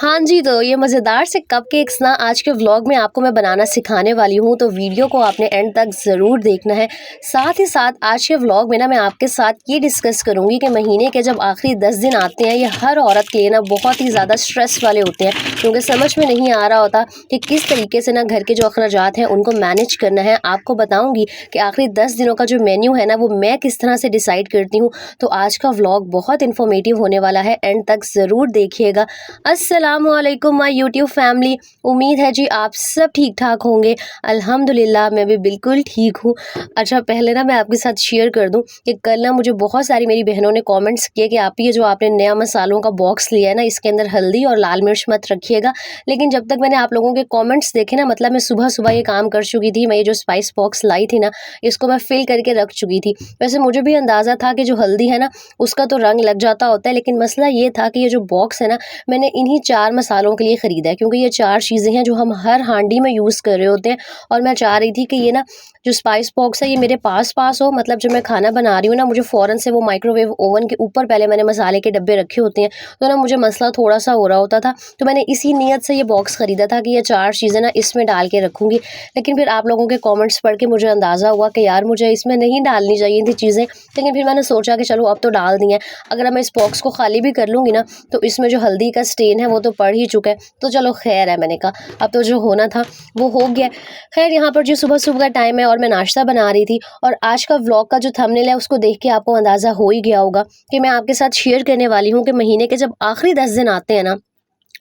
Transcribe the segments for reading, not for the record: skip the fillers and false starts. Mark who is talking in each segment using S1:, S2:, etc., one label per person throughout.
S1: हाँ जी, तो ये मज़ेदार से कपकेक्स ना आज के व्लॉग में आपको मैं बनाना सिखाने वाली हूँ, तो वीडियो को आपने एंड तक ज़रूर देखना है। साथ ही साथ आज के व्लॉग में ना मैं आपके साथ ये डिस्कस करूँगी कि महीने के जब आखिरी 10 दिन आते हैं, ये हर औरत के लिए ना बहुत ही ज़्यादा स्ट्रेस वाले होते हैं, क्योंकि समझ में नहीं आ रहा होता कि किस तरीके से ना घर के जो अखराजात हैं उनको मैनेज करना है। आपको बताऊँगी कि आखिरी 10 दिनों का जो मेन्यू है ना वो मैं किस तरह से डिसाइड करती हूँ। तो आज का व्लॉग बहुत इन्फॉर्मेटिव होने वाला है, एंड तक ज़रूर देखिएगा। अस्सलामुअलैकुम माय यूट्यूब फैमिली, उम्मीद है जी आप सब ठीक ठाक होंगे। अल्हम्दुलिल्लाह मैं भी बिल्कुल ठीक हूँ। अच्छा, पहले ना मैं आपके साथ शेयर कर दूँ कि कल ना मुझे बहुत सारी मेरी बहनों ने कमेंट्स किए कि आप ये जो आपने नया मसालों का बॉक्स लिया है ना, इसके अंदर हल्दी और लाल मिर्च मत रखिएगा। लेकिन जब तक मैंने आप लोगों के कमेंट्स देखे ना, मतलब मैं सुबह सुबह ये काम कर चुकी थी। मैं ये जो स्पाइस बॉक्स लाई थी ना, इसको मैं फिल करके रख चुकी थी। वैसे मुझे भी अंदाज़ा था कि जो हल्दी है ना उसका तो रंग लग जाता होता है, लेकिन मसला ये था कि ये जो बॉक्स है ना मैंने इन्हीं 4 मसालों के लिए ख़रीदा है, क्योंकि ये 4 चीज़ें हैं जो हम हर हांडी में यूज़ कर रहे होते हैं। और मैं चाह रही थी कि ये ना जो स्पाइस बॉक्स है ये मेरे पास हो, मतलब जब मैं खाना बना रही हूँ ना, मुझे फ़ौरन से वो माइक्रोवेव ओवन के ऊपर पहले मैंने मसाले के डब्बे रखे होते हैं, तो ना मुझे मसला थोड़ा-सा हो रहा होता था। तो मैंने इसी नीयत से ये बॉक्स ख़रीदा था कि ये 4 चीज़ें ना इसमें डाल के रखूँगी। लेकिन फिर आप लोगों के कमेंट्स पढ़ के मुझे अंदाज़ा हुआ कि यार मुझे इसमें नहीं डालनी चाहिए थी चीज़ें, लेकिन फिर मैंने सोचा कि चलो अब तो डाल दी हैं। अगर मैं इस बॉक्स को खाली भी कर लूँगी ना, तो इसमें जो हल्दी का स्टेन है वो तो पड़ ही चुका है, तो चलो खैर है। मैंने कहा अब तो जो होना था वो हो गया। खैर यहाँ पर जो सुबह-सुबह का टाइम है और मैं नाश्ता बना रही थी, और आज का व्लॉग का जो थंबनेल है उसको देख के आपको अंदाज़ा हो ही गया होगा कि मैं आपके साथ शेयर करने वाली हूँ कि महीने के जब आखिरी 10 दिन आते हैं ना,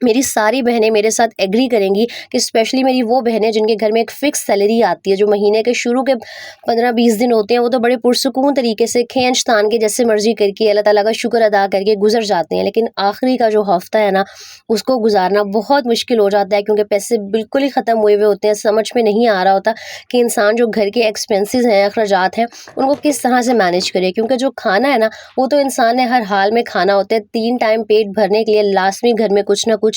S1: मेरी सारी बहनें मेरे साथ एग्री करेंगी कि स्पेशली मेरी वो बहनें जिनके घर में एक फ़िक्स सैलरी आती है, जो महीने के शुरू के 15-20 दिन होते हैं वो तो बड़े पुरसुकून तरीके से खींच-तान के जैसे मर्ज़ी करके अल्लाह ताला का शुक्र अदा करके गुज़र जाते हैं। लेकिन आखिरी का जो हफ़्ता है ना उसको गुज़ारना बहुत मुश्किल हो जाता है, क्योंकि पैसे बिल्कुल ही ख़त्म हुए हुए होते हैं। समझ में नहीं आ रहा होता कि इंसान जो घर के एक्सपेंसेस हैं, अखराजात हैं, उनको किस तरह से मैनेज करे, क्योंकि जो खाना है ना वो तो इंसान ने हर हाल में खाना होता है। 3 टाइम पेट भरने के लिए लाज़मी घर में कुछ ना कुछ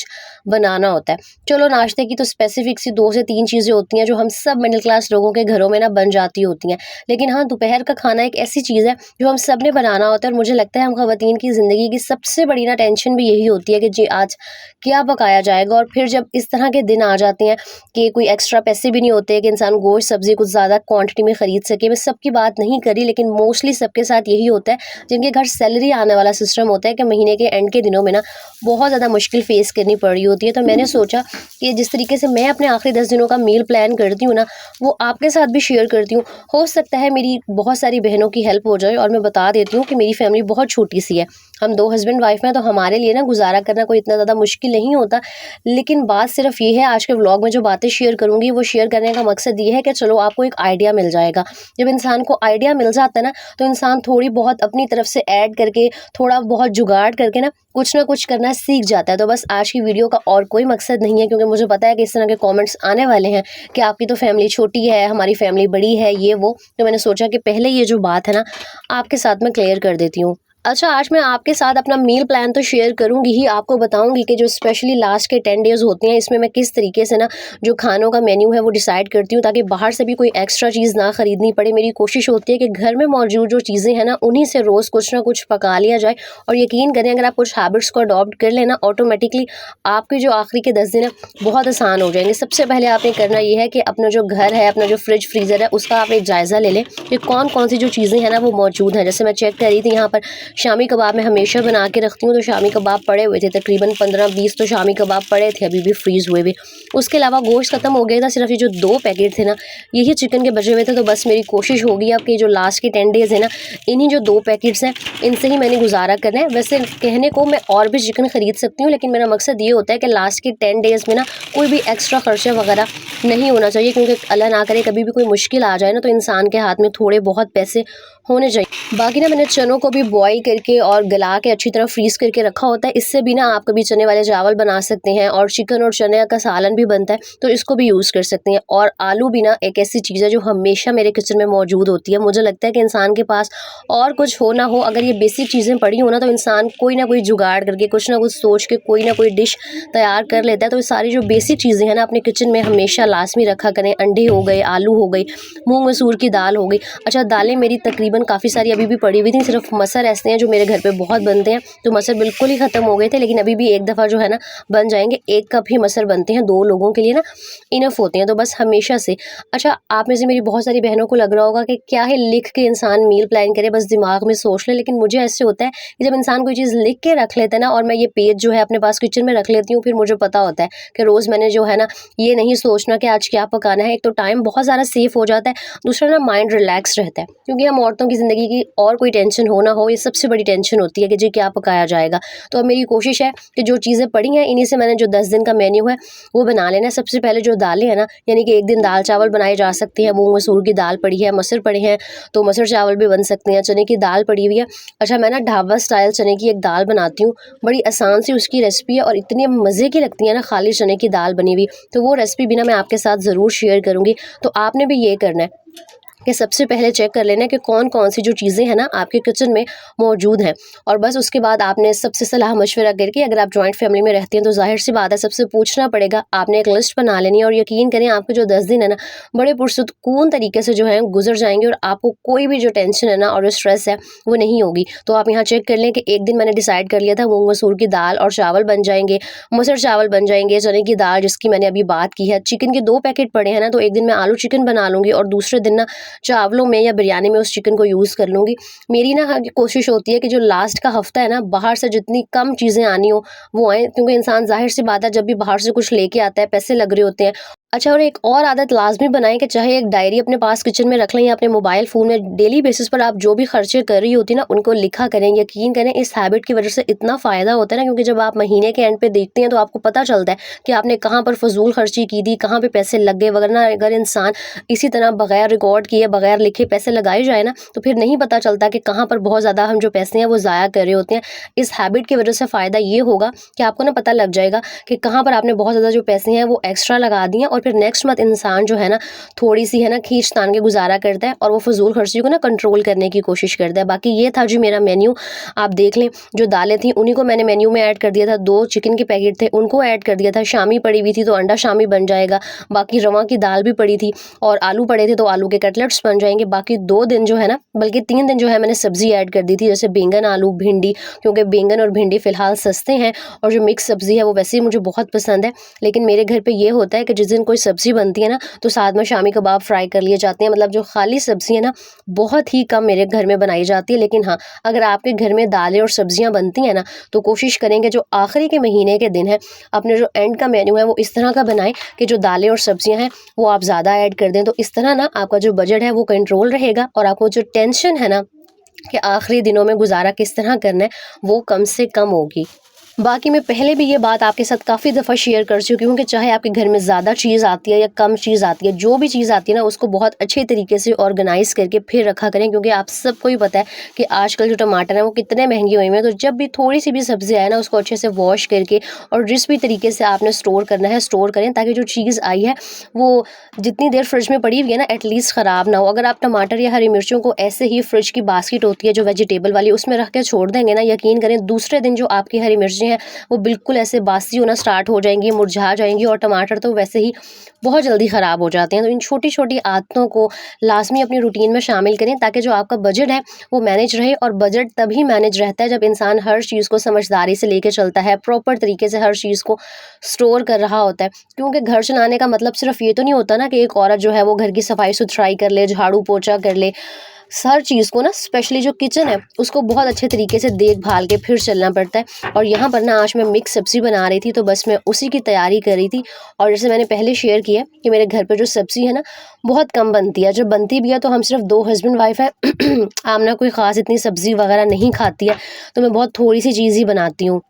S1: बनाना होता है। चलो नाश्ते की तो स्पेसिफिक सी 2 से 3 चीज़ें होती हैं जो हम सब मिडिल क्लास लोगों के घरों में ना बन जाती होती हैं। लेकिन हाँ, दोपहर का खाना एक ऐसी चीज़ है जो हम सब ने बनाना होता है, और मुझे लगता है हम ख़वातीन की ज़िंदगी की सबसे बड़ी ना टेंशन भी यही होती है कि जी आज क्या पकाया जाएगा। और फिर जब इस तरह के दिन आ जाते हैं कि कोई एक्स्ट्रा पैसे भी नहीं होते कि इंसान गोश्त सब्ज़ी कुछ ज़्यादा क्वांटिटी में ख़रीद सके। मैं सबकी बात नहीं करी, लेकिन मोस्टली सबके साथ यही होता है जिनके घर सैलरी आने वाला सिस्टम होता है कि महीने के एंड के दिनों में ना बहुत ज़्यादा मुश्किल फ़ेस करनी पड़ रही होती है। तो मैंने सोचा कि जिस तरीके से मैं अपने आखिरी 10 दिनों का मील प्लान करती हूँ ना, वो आपके साथ भी शेयर करती हूँ। हो सकता है मेरी बहुत सारी बहनों की हेल्प हो जाए। और मैं बता देती हूँ कि मेरी फैमिली बहुत छोटी सी है, हम 2 हस्बैंड वाइफ हैं, तो हमारे लिए ना गुजारा करना कोई इतना ज़्यादा मुश्किल नहीं होता। लेकिन बात सिर्फ ये है, आज के व्लॉग में जो बातें शेयर करूँगी वो शेयर करने का मकसद ये है कि चलो आपको एक आइडिया मिल जाएगा। जब इंसान को आइडिया मिल जाता है ना, तो इंसान थोड़ी बहुत अपनी तरफ से ऐड करके, थोड़ा बहुत जुगाड़ करके ना कुछ करना सीख जाता है। तो बस आज की वीडियो का और कोई मकसद नहीं है, क्योंकि मुझे पता है कि इस तरह के कमेंट्स आने वाले हैं कि आपकी तो फैमिली छोटी है, हमारी फैमिली बड़ी है, ये वो। तो मैंने सोचा कि पहले ये जो बात है ना आपके साथ मैं क्लियर कर देती हूँ। अच्छा, आज मैं आपके साथ अपना मील प्लान तो शेयर करूँगी ही, आपको बताऊँगी कि जो स्पेशली लास्ट के 10 डेज़ होते हैं इसमें मैं किस तरीके से ना जो खानों का मेन्यू है वो डिसाइड करती हूँ, ताकि बाहर से भी कोई एक्स्ट्रा चीज़ ना ख़रीदनी पड़े। मेरी कोशिश होती है कि घर में मौजूद जो चीज़ें हैं ना उन्हीं से रोज़ कुछ ना कुछ पका लिया जाए। और यकीन करें, अगर आप कुछ हैबिट्स को अडॉप्ट कर लें ना, ऑटोमेटिकली आपके जो आखिरी के 10 दिन है बहुत आसान हो जाएंगे। सबसे पहले आपने करना ये है कि अपना जो घर है, अपना जो फ्रिज फ्रीज़र है, उसका आप एक जायज़ा ले लें कि कौन कौन सी जो चीज़ें हैं ना वो मौजूद हैं। जैसे मैं चेक कर रही थी यहाँ पर, शामी कबाब मैं हमेशा बना के रखती हूँ, तो शामी कबाब पड़े हुए थे, तकरीबन 15-20 तो शामी कबाब पड़े थे, अभी भी फ्रीज़ हुए भी। उसके अलावा गोश्त ख़त्म हो गया था, सिर्फ ये जो 2 पैकेट थे ना यही चिकन के बचे हुए थे। तो बस मेरी कोशिश होगी अब कि जो लास्ट के 10 डेज़ है ना, इन्हीं जो 2 पैकेट्स हैं इनसे ही मैंने गुजारा करना है। वैसे कहने को मैं और भी चिकन ख़रीद सकती हूँ, लेकिन मेरा मकसद ये होता है कि लास्ट के 10 डेज़ में ना कोई भी एक्स्ट्रा खर्चा वगैरह नहीं होना चाहिए, क्योंकि अल्लाह ना करे कभी भी कोई मुश्किल आ जाए ना, तो इंसान के हाथ में थोड़े बहुत पैसे होने चाहिए। बाकी ना मैंने चनों को भी बॉईल करके और गला के अच्छी तरह फ्रीज़ करके रखा होता है। इससे भी ना आप कभी चने वाले चावल बना सकते हैं, और चिकन और चने का सालन भी बनता है, तो इसको भी यूज़ कर सकते हैं। और आलू भी ना एक ऐसी चीज़ है जो हमेशा मेरे किचन में मौजूद होती है। मुझे लगता है कि इंसान के पास और कुछ हो ना हो, अगर ये बेसिक चीज़ें पड़ी हो ना, तो इंसान कोई ना कोई जुगाड़ करके, कुछ ना कुछ सोच के कोई ना कोई डिश तैयार कर लेता है। तो ये सारी जो बेसिक चीज़ें हैं ना अपने किचन में हमेशा लाज़मी रखा करें। अंडे हो गए, आलू हो गई, मूँग मसूर की दाल हो गई। अच्छा, दालें मेरी तकरीबन तकरीबन काफ़ी सारी अभी भी पड़ी हुई थी। सिर्फ मसर ऐसे हैं जो मेरे घर पे बहुत बनते हैं, तो मसर बिल्कुल ही ख़त्म हो गए थे, लेकिन अभी भी एक दफ़ा जो है ना बन जाएंगे। 1 कप ही मसर बनते हैं, 2 लोगों के लिए ना इनफ होते हैं, तो बस हमेशा से। अच्छा, आप में से मेरी बहुत सारी बहनों को लग रहा होगा कि क्या है लिख के इंसान मील प्लान करे, बस दिमाग में सोच ले, लेकिन मुझे ऐसे होता है कि जब इंसान कोई चीज़ लिख के रख लेता है ना, और मैं ये पेज जो है अपने पास किचन में रख लेती हूँ, फिर मुझे पता होता है कि रोज़ मैंने जो है ना ये नहीं सोचना कि आज क्या पकाना है। एक तो टाइम बहुत ज़्यादा सेफ हो जाता है, दूसरा ना माइंड रिलैक्स रहता है, क्योंकि हम औरतों की ज़िंदगी की और कोई टेंशन हो ना हो, ये सबसे बड़ी टेंशन होती है कि जी क्या पकाया जाएगा। तो अब मेरी कोशिश है कि जो चीज़ें पड़ी हैं इन्हीं से मैंने जो 10 दिन का मेन्यू है वो बना लेना है। सबसे पहले जो दालें हैं ना, यानी कि एक दिन दाल चावल बनाए जा सकते हैं, मूंग मसूर की दाल पड़ी है, मसर पड़े हैं तो मसर चावल भी बन सकते हैं, चने की दाल पड़ी हुई है। अच्छा, मैं ना ढाबा स्टाइल चने की एक दाल बनाती हूँ, बड़ी आसान सी उसकी रेसिपी है और इतनी मज़े की लगती है ना खाली चने की दाल बनी हुई। तो वो रेसिपी भी ना मैं आपके साथ ज़रूर शेयर करूँगी। तो आपने भी ये करना है कि सबसे पहले चेक कर लेना है कि कौन कौन सी जो चीज़ें हैं ना आपके किचन में मौजूद हैं, और बस उसके बाद आपने सबसे सलाह मशवरा करके, अगर आप जॉइंट फैमिली में रहती हैं तो जाहिर सी बात है सबसे पूछना पड़ेगा, आपने एक लिस्ट बना लेनी है। और यकीन करें आपके जो 10 दिन है ना बड़े पुरसुकून तरीके से जो है गुजर जाएंगे, और आपको कोई भी जो टेंशन है ना और जो स्ट्रेस है वो नहीं होगी। तो आप यहाँ चेक कर लें कि एक दिन मैंने डिसाइड कर लिया था मूंग मसूर की दाल और चावल बन जाएंगे, मसर चावल बन जाएंगे, चने की दाल जिसकी मैंने अभी बात की है, चिकन के 2 पैकेट पड़े हैं ना, तो एक दिन मैं आलू चिकन बना लूँगी और दूसरे दिन ना चावलों में या बिरयानी में उस चिकन को यूज़ कर लूँगी। मेरी ना कोशिश होती है कि जो लास्ट का हफ्ता है ना बाहर से जितनी कम चीज़ें आनी हो वो आएँ, क्योंकि इंसान ज़ाहिर सी बात है जब भी बाहर से कुछ लेके आता है पैसे लग रहे होते हैं। अच्छा, और एक और आदत लाज़मी बनाएँ कि चाहे एक डायरी अपने पास किचन में रख लें या अपने मोबाइल फ़ोन में, डेली बेसिस पर आप जो भी खर्चे कर रही होती है ना उनको लिखा करें। यकीन करें इस हैबिट की वजह से इतना फ़ायदा होता है ना, क्योंकि जब आप महीने के एंड पे देखते हैं तो आपको पता चलता है कि आपने कहाँ पर फ़ज़ूल खर्ची की थी, कहाँ पे पैसे लग गए। वरना अगर इंसान इसी तरह बगैर रिकॉर्ड किए, बगैर लिखे पैसे लगाए जाए ना, तो फिर नहीं पता चलता कि कहाँ पर बहुत ज़्यादा हम जो पैसे हैं वो ज़ाया कर रहे होते हैं। इस हैबिट की वजह से फ़ायदा ये होगा कि आपको ना पता लग जाएगा कि कहाँ पर आपने बहुत ज़्यादा जो पैसे हैं वो एक्स्ट्रा लगा दिए हैं, और फिर नेक्स्ट मंथ इंसान जो है ना थोड़ी सी है ना खींच तान के गुजारा करता है और वो फजूल खर्ची को ना कंट्रोल करने की कोशिश करता है। बाकी ये था जी मेरा मेन्यू, आप देख लें। जो दालें थी उन्हीं को मैंने मेन्यू में ऐड कर दिया था, 2 चिकन के पैकेट थे उनको ऐड कर दिया था, शामी पड़ी हुई थी तो अंडा शामी बन जाएगा, बाकी रवा की दाल भी पड़ी थी और आलू पड़े थे तो आलू के कटलेट्स बन जाएंगे। बाकी 2 दिन जो है ना, बल्कि 3 दिन जो है मैंने सब्जी ऐड कर दी थी, जैसे बैंगन आलू भिंडी, क्योंकि बैंगन और भिंडी फ़िलहाल सस्ते हैं और जो मिक्स सब्ज़ी है वो वैसे ही मुझे बहुत पसंद है। लेकिन मेरे घर पे ये होता है कि जिस दिन कोई सब्ज़ी बनती है ना तो साथ में शामी कबाब फ्राई कर लिए जाते हैं। मतलब जो खाली सब्ज़ी है ना बहुत ही कम मेरे घर में बनाई जाती है। लेकिन हाँ, अगर आपके घर में दालें और सब्ज़ियाँ बनती हैं ना तो कोशिश करेंगे जो आखिरी के महीने के दिन है अपने जो एंड का मेन्यू है वो इस तरह का बनाएं कि जो दालें और सब्ज़ियाँ हैं वो आप ज़्यादा ऐड कर दें। तो इस तरह ना आपका जो बजट है वो कंट्रोल रहेगा और आपको जो टेंशन है ना कि आखिरी दिनों में गुजारा किस तरह करना है वो कम से कम होगी। बाकी मैं पहले भी ये बात आपके साथ काफ़ी दफ़ा शेयर कर चुकी हूँ कि चाहे आपके घर में ज़्यादा चीज़ आती है या कम चीज़ आती है, जो भी चीज़ आती है ना उसको बहुत अच्छे तरीके से ऑर्गेनाइज़ करके फिर रखा करें, क्योंकि आप सबको ही पता है कि आजकल जो टमाटर हैं वो कितने महंगे हुए हैं। तो जब भी थोड़ी सी भी सब्ज़ी आए ना उसको अच्छे से वॉश करके और जिस भी तरीके से आपने स्टोर करना है स्टोर करें, ताकि जो चीज़ आई है वो जितनी देर फ्रिज में पड़ी हुई है ना एटलीस्ट ख़राब ना हो। अगर आप टमाटर या हरी मिर्चों को ऐसे ही फ्रिज की बास्केट होती है जो वेजिटेबल वाली उसमें रख के छोड़ देंगे ना, यकीन करें दूसरे दिन जो आपकी हरी मिर्चें हैं वो बिल्कुल ऐसे बासी होना स्टार्ट हो जाएंगी, मुरझा जाएंगी, और टमाटर तो वैसे ही बहुत जल्दी ख़राब हो जाते हैं। तो इन छोटी छोटी आदतों को लाजमी अपनी रूटीन में शामिल करें ताकि जो आपका बजट है वो मैनेज रहे। और बजट तभी मैनेज रहता है जब इंसान हर चीज़ को समझदारी से लेके चलता है, प्रॉपर तरीके से हर चीज़ को स्टोर कर रहा होता है। क्योंकि घर चलाने का मतलब सिर्फ ये तो नहीं होता ना कि एक औरत जो है वो घर की सफाई सुथराई कर ले, झाड़ू पोछा कर ले। हर चीज़ को ना स्पेशली जो किचन है उसको बहुत अच्छे तरीके से देखभाल के फिर चलना पड़ता है। और यहाँ पर ना आज मैं मिक्स सब्ज़ी बना रही थी तो बस मैं उसी की तैयारी कर रही थी। और जैसे मैंने पहले शेयर किया कि मेरे घर पर जो सब्ज़ी है ना बहुत कम बनती है, जब बनती भी है तो हम सिर्फ 2 हस्बैंड वाइफ हैं। आमना कोई ख़ास इतनी सब्ज़ी वगैरह नहीं खाती है, तो मैं बहुत थोड़ी सी चीज़ ही बनाती हूँ।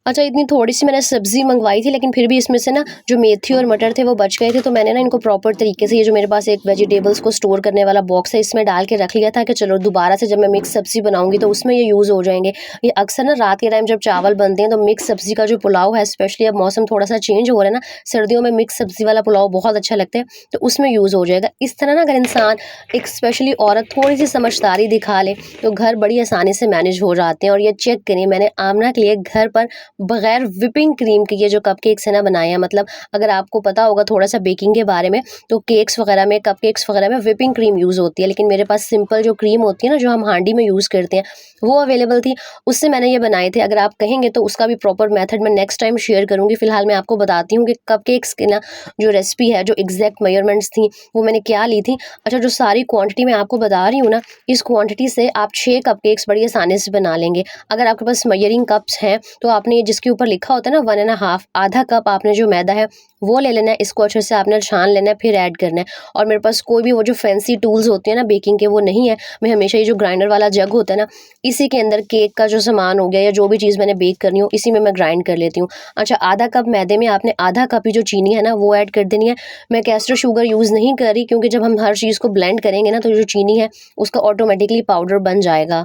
S1: अच्छा, इतनी थोड़ी सी मैंने सब्ज़ी मंगवाई थी, लेकिन फिर भी इसमें से ना जो मेथी और मटर थे वो बच गए थे, तो मैंने ना इनको प्रॉपर तरीके से ये जो मेरे पास एक वेजिटेबल्स को स्टोर करने वाला बॉक्स है इसमें डाल के रख लिया था कि चलो दोबारा से जब मैं मिक्स सब्ज़ी बनाऊंगी तो उसमें ये यूज़ हो जाएंगे। ये अक्सर ना रात के टाइम जब चावल बनते हैं तो मिक्स सब्ज़ी का जो पुलाव है, स्पेशली अब मौसम थोड़ा सा चेंज हो रहा है ना, सर्दियों में मिक्स सब्ज़ी वाला पुलाव बहुत अच्छा लगता है, तो उसमें यूज़ हो जाएगा। इस तरह ना अगर इंसान एक स्पेशली औरत थोड़ी सी समझदारी दिखा ले तो घर बड़ी आसानी से मैनेज हो जाते हैं। और ये चेक करिए, मैंने आमना के लिए घर पर बगैर विपिंग क्रीम के ये जो कपकेक्स है ना बनाए हैं। मतलब अगर आपको पता होगा थोड़ा सा बेकिंग के बारे में, तो केक्स वगैरह में, कपकेक्स वगैरह में विपिंग क्रीम यूज़ होती है, लेकिन मेरे पास सिंपल जो क्रीम होती है ना, जो हम हांडी में यूज़ करते हैं, वो अवेलेबल थी, उससे मैंने ये बनाए थे। अगर आप कहेंगे तो उसका भी प्रॉपर मेथड मैं नेक्स्ट टाइम शेयर करूँगी। फिलहाल मैं आपको बताती हूँ कि कपकेक्स की ना जो रेसिपी है, जो एग्जैक्ट मेजरमेंट्स थी, वो मैंने क्या ली थी। अच्छा, जो सारी क्वांटिटी मैं आपको बता रही हूँ ना, इस क्वांटिटी से आप 6 कपकेक्स बड़ी आसानी से बना लेंगे। अगर आपके पास मेजरिंग कप्स हैं तो आपने जिसके ऊपर लिखा होता है ना 1.5, आधा कप आपने जो मैदा है वो ले लेना है। इसको अच्छे से आपने छान लेना है, फिर ऐड करना है। और मेरे पास कोई भी वो जो फैंसी टूल्स होते हैं ना बेकिंग के, वो नहीं है। मैं हमेशा ये जो ग्राइंडर वाला जग होता है ना, इसी के अंदर केक का जो सामान हो गया या जो भी चीज़ मैंने बेक करनी हो, इसी में मैं ग्राइंड कर लेती हूँ। अच्छा, आधा कप मैदे में आपने आधा कप ही जो चीनी है ना वो ऐड कर देनी है। मैं कैस्टर शुगर यूज़ नहीं कर रही, क्योंकि जब हम हर चीज़ को ब्लेंड करेंगे ना, तो जो चीनी है उसका ऑटोमेटिकली पाउडर बन जाएगा।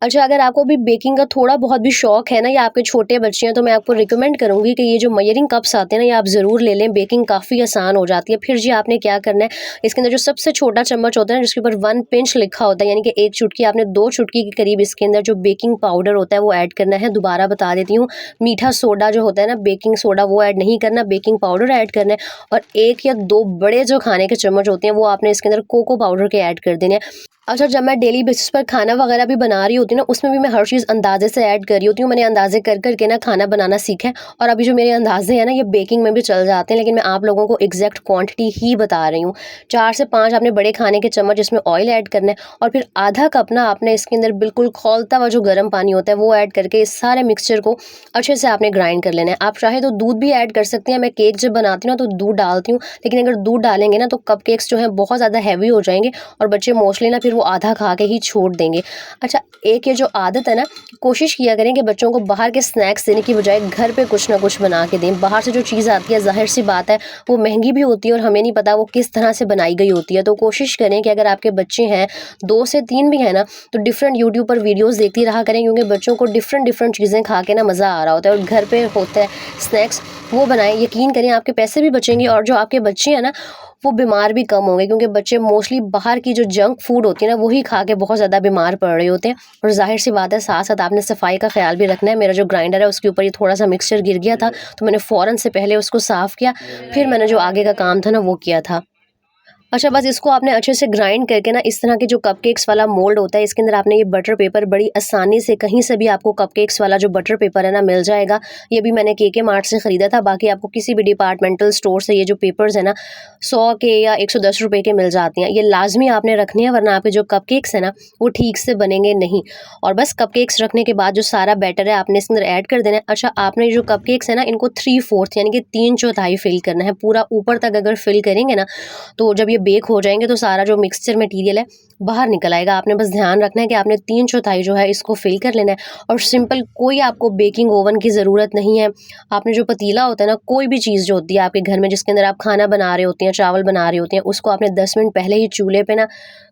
S1: अच्छा, अगर आपको भी बेकिंग का थोड़ा बहुत भी शौक है ना, या आपके छोटे बच्चे हैं, तो मैं आपको रिकमेंड करूँगी कि ये जो मेजरिंग कप्स आते हैं ना, ये आप ज़रूर ले लें। बेकिंग काफ़ी आसान हो जाती है। फिर जी आपने क्या करना है, इसके अंदर जो सबसे छोटा चम्मच होता है ना, जिसके ऊपर 1 पिंच लिखा होता है, यानी कि 1 चुटकी, आपने 2 चुटकी के करीब इसके अंदर जो बेकिंग पाउडर होता है वो ऐड करना है। दोबारा बता देती हूँ, मीठा सोडा जो होता है ना, बेकिंग सोडा, वो ऐड नहीं करना, बेकिंग पाउडर ऐड करना है। और 1 या 2 बड़े जो खाने के चम्मच होते हैं, वो आपने इसके अंदर कोको पाउडर के ऐड कर देने हैं। अच्छा, जब मैं डेली बेसिस पर खाना वगैरह भी बना रही होती हूँ ना, उसमें भी मैं हर चीज़ अंदाज़े से ऐड कर रही होती हूँ। मैंने अंदाज़े कर कर के ना खाना बनाना सीखा है, और अभी जो मेरे अंदाज़े हैं ना, ये बेकिंग में भी चल जाते हैं, लेकिन मैं आप लोगों को एग्जैक्ट क्वांटिटी ही बता रही हूँ। 4 से 5 आपने बड़े खाने के चम्मच इसमें ऑयल ऐड करना है, और फिर आधा कप ना आपने इसके अंदर बिल्कुल खौलता हुआ जो गर्म पानी होता है वो ऐड करके इस सारे मिक्सचर को अच्छे से आपने ग्राइंड कर लेना है। आप चाहे तो दूध भी ऐड कर सकते हैं। मैं केक जब बनाती हूँ ना तो दूध डालती हूँ, लेकिन अगर दूध डालेंगे ना तो कपकेक्स जो हैं बहुत ज़्यादा हैवी हो जाएंगे, और बच्चे मोस्टली ना फिर वो आधा खा के ही छोड़ देंगे। अच्छा, एक ये जो आदत है ना, कोशिश किया करें कि बच्चों को बाहर के स्नैक्स देने की बजाय घर पे कुछ ना कुछ बना के दें। बाहर से जो चीज़ आती है, ज़ाहिर सी बात है वो महंगी भी होती है, और हमें नहीं पता वो किस तरह से बनाई गई होती है। तो कोशिश करें कि अगर आपके बच्चे हैं, 2 से 3 भी हैं ना, तो डिफरेंट यूट्यूब पर वीडियोस देखती रहा करें, क्योंकि बच्चों को डिफरेंट डिफरेंट चीज़ें खा के ना मज़ा आ रहा होता है, और घर पे होता है स्नैक्स, वो बनाएं। यकीन करें आपके पैसे भी बचेंगे, और जो आपके बच्चे हैं ना, वो बीमार भी कम होंगे, क्योंकि बच्चे मोस्टली बाहर की जो जंक फूड होती है ना, वही खा के बहुत ज़्यादा बीमार पड़ रहे होते हैं। और जाहिर सी बात है, साथ साथ आपने सफाई का ख्याल भी रखना है। मेरा जो ग्राइंडर है उसके ऊपर ये थोड़ा सा मिक्सचर गिर गया था, तो मैंने फ़ौरन से पहले उसको साफ़ किया, फिर मैंने जो आगे का काम था ना वो किया था। अच्छा, बस इसको आपने अच्छे से ग्राइंड करके ना, इस तरह के जो कपकेक्स वाला मोल्ड होता है, इसके अंदर आपने ये बटर पेपर बड़ी आसानी से कहीं से भी आपको कपकेक्स वाला जो बटर पेपर है ना मिल जाएगा। ये भी मैंने केके मार्ट से ख़रीदा था। बाकी आपको किसी भी डिपार्टमेंटल स्टोर से ये जो पेपर्स है ना 100 के या 110 रुपए के मिल जाते हैं। ये लाजमी आपने रखनी है, वरना आपके जो कपकेक्स है ना वो ठीक से बनेंगे नहीं। और बस कपकेक्स रखने के बाद जो सारा बैटर है आपने इसके अंदर ऐड कर देना है। अच्छा, आपने जो कपकेक्स है ना, इनको 3/4 यानी कि 3/4 फिल करना है। पूरा ऊपर तक अगर फिल करेंगे ना, तो जब ये बेक हो जाएंगे तो सारा जो मिक्सचर मटेरियल है बाहर निकल आएगा। आपने बस ध्यान रखना है कि आपने 3/4 जो है इसको फिल कर लेना है। और सिंपल, कोई आपको बेकिंग ओवन की ज़रूरत नहीं है। आपने जो पतीला होता है ना, कोई भी चीज़ जो होती है आपके घर में जिसके अंदर आप खाना बना रहे होते हैं, चावल बना रहे होते हैं, उसको आपने 10 मिनट पहले ही चूल्हे पे ना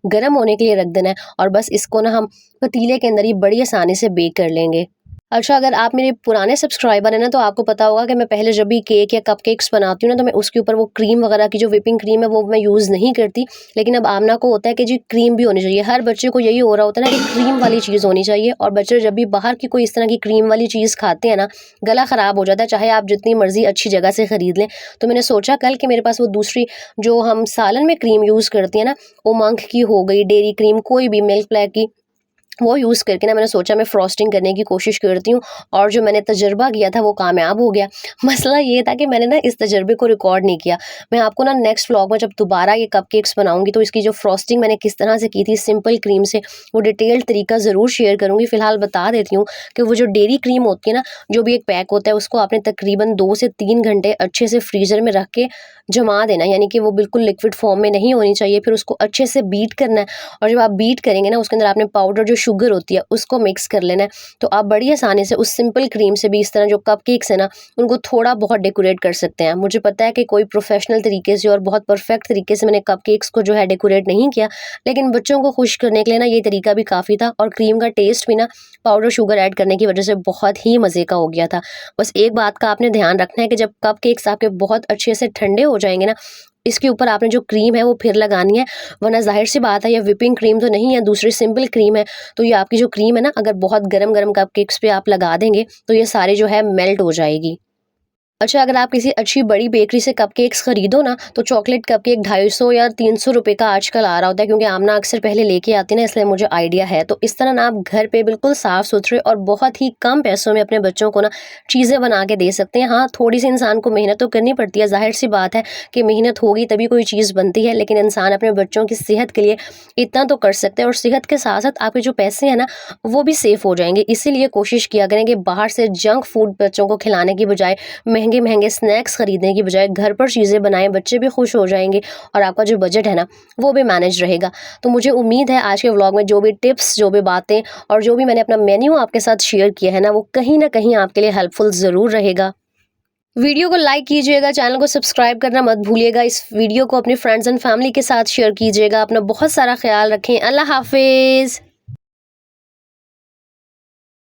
S1: गर्म होने के लिए रख देना है, और बस इसको ना हम पतीले के अंदर ही बड़ी आसानी से बेक कर लेंगे। अच्छा, अगर आप मेरे पुराने सब्सक्राइबर हैं ना, तो आपको पता होगा कि मैं पहले जब भी केक या कपकेक्स बनाती हूँ ना, तो मैं उसके ऊपर वो क्रीम वगैरह की जो व्हिपिंग क्रीम है वो मैं यूज़ नहीं करती। लेकिन अब आमना को होता है कि जी क्रीम भी होनी चाहिए। हर बच्चे को यही हो रहा होता है ना कि क्रीम वाली चीज़ होनी चाहिए, और बच्चे जब भी बाहर की कोई इस तरह की क्रीम वाली चीज़ खाते हैं ना, गला ख़राब हो जाता है, चाहे आप जितनी मर्ज़ी अच्छी जगह से ख़रीद लें। तो मैंने सोचा कल कि मेरे पास वो दूसरी जो हम सालन में क्रीम यूज़ करते हैं ना, उमंग की हो गई, डेयरी क्रीम, कोई भी मिल्क प्लेक की, वो यूज़ करके ना मैंने सोचा मैं फ्रॉस्टिंग करने की कोशिश करती हूँ, और जो मैंने तजुर्बा किया था वो कामयाब हो गया। मसला ये था कि मैंने ना इस तजुर्बे को रिकॉर्ड नहीं किया। मैं आपको ना नेक्स्ट व्लॉग में जब दोबारा ये कपकेक्स बनाऊंगी, तो इसकी जो फ्रॉस्टिंग मैंने किस तरह से की थी सिंपल क्रीम से, वो डिटेल्ड तरीका ज़रूर शेयर करूँगी। फ़िलहाल बता देती हूँ कि वो जो डेयरी क्रीम होती है ना, जो भी एक पैक होता है, उसको आपने तकरीबन 2 से 3 घंटे अच्छे से फ्रीज़र में रख के जमा देना, यानी कि वो बिल्कुल लिक्विड फॉर्म में नहीं होनी चाहिए। फिर उसको अच्छे से बीट करना है, और जब आप बीट करेंगे ना, उसके अंदर आपने पाउडर जो शुगर होती है उसको मिक्स कर लेना है। तो आप बड़ी आसानी से उस सिंपल क्रीम से भी इस तरह जो कपकेक्स है ना, उनको थोड़ा बहुत डेकोरेट कर सकते हैं। मुझे पता है कि कोई प्रोफेशनल तरीके से और बहुत परफेक्ट तरीके से मैंने कपकेक्स को जो है डेकोरेट नहीं किया, लेकिन बच्चों को खुश करने के लिए ना ये तरीका भी काफ़ी था, और क्रीम का टेस्ट भी ना पाउडर शुगर ऐड करने की वजह से बहुत ही मज़े का हो गया था। बस एक बात का आपने ध्यान रखना है कि जब कपकेक्स आपके बहुत अच्छे से ठंडे हो जाएंगे ना, इसके ऊपर आपने जो क्रीम है वो फिर लगानी है, वरना ज़ाहिर सी बात है ये विपिंग क्रीम तो नहीं है, दूसरी सिंपल क्रीम है। तो ये आपकी जो क्रीम है ना, अगर बहुत गरम-गरम कपकेक्स पे आप लगा देंगे तो ये सारे जो है मेल्ट हो जाएगी। अच्छा, अगर आप किसी अच्छी बड़ी बेकरी से कपकेक्स खरीदो ना, तो चॉकलेट कपकेक 250 या 300 रुपए का आजकल आ रहा होता है, क्योंकि आमना अक्सर पहले लेके आती है ना, इसलिए मुझे आइडिया है। तो इस तरह ना आप घर पे बिल्कुल साफ़ सुथरे और बहुत ही कम पैसों में अपने बच्चों को ना चीज़ें बना के दे सकते हैं। हाँ, थोड़ी सी इंसान को मेहनत तो करनी पड़ती है, ज़ाहिर-सी बात है कि मेहनत होगी तभी कोई चीज़ बनती है, लेकिन इंसान अपने बच्चों की सेहत के लिए इतना तो कर सकते हैं, और सेहत के साथ-साथ आपके जो पैसे हैं ना, वो भी सेफ़ हो जाएँगे। इसीलिए कोशिश किया करें कि बाहर से जंक फूड बच्चों को खिलाने की बजाय, महँगे-महँगे स्नैक्स खरीदने की बजाय घर पर चीज़ें बनाएँ, बच्चे भी खुश हो जाएँगे और आपका जो बजट है ना, वो भी मैनेज रहेगा। तो मुझे उम्मीद है आज के व्लॉग में जो भी टिप्स, जो भी बातें और जो भी मैंने अपना मेन्यू आपके साथ शेयर किया है ना, वो कहीं न कहीं आपके लिए हेल्पफुल ज़रूर रहेगा। वीडियो को लाइक कीजिएगा, चैनल को सब्सक्राइब करना मत भूलिएगा। इस वीडियो को अपने फ्रेंड्स एंड फैमिली के साथ शेयर कीजिएगा। अपना बहुत सारा ख़्याल रखें। अल्लाह हाफ़िज़।